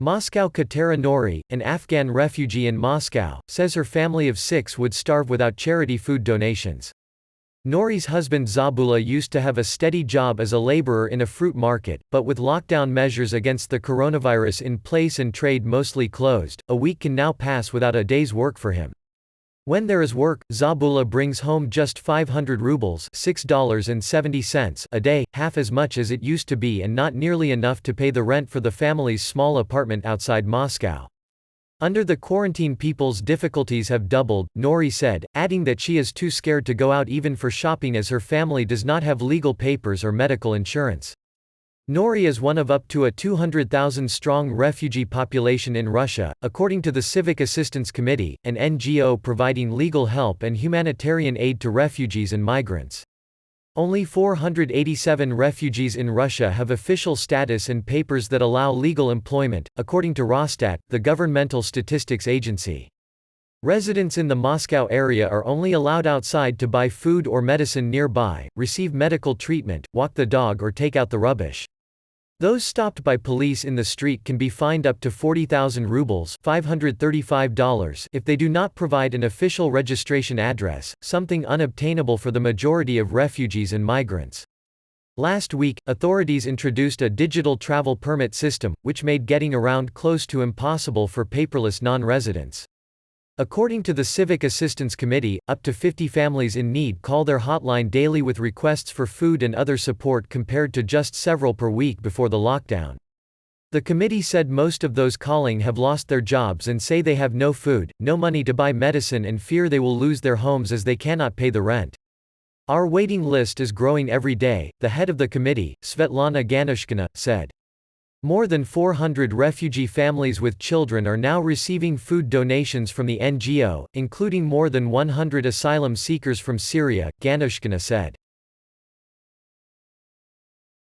Moscow Katera Nori, an Afghan refugee in Moscow, says her family of 6 would starve without charity food donations. Nori's husband Zabula used to have a steady job as a laborer in a fruit market, but with lockdown measures against the coronavirus in place and trade mostly closed, a week can now pass without a day's work for him. When there is work, Zabula brings home just 500 rubles $6.70 a day, half as much as it used to be and not nearly enough to pay the rent for the family's small apartment outside Moscow. Under the quarantine people's difficulties have doubled, Nori said, adding that she is too scared to go out even for shopping as her family does not have legal papers or medical insurance. Nori is one of up to a 200,000-strong refugee population in Russia, according to the Civic Assistance Committee, an NGO providing legal help and humanitarian aid to refugees and migrants. Only 487 refugees in Russia have official status and papers that allow legal employment, according to Rosstat, the governmental statistics agency. Residents in the Moscow area are only allowed outside to buy food or medicine nearby, receive medical treatment, walk the dog or take out the rubbish. Those stopped by police in the street can be fined up to 40,000 rubles $535 if they do not provide an official registration address, something unobtainable for the majority of refugees and migrants. Last week, authorities introduced a digital travel permit system, which made getting around close to impossible for paperless non-residents. According to the Civic Assistance Committee, up to 50 families in need call their hotline daily with requests for food and other support compared to just several per week before the lockdown. The committee said most of those calling have lost their jobs and say they have no food, no money to buy medicine and fear they will lose their homes as they cannot pay the rent. Our waiting list is growing every day, the head of the committee, Svetlana Ganushkina, said. More than 400 refugee families with children are now receiving food donations from the NGO, including more than 100 asylum seekers from Syria, Ganushkina said.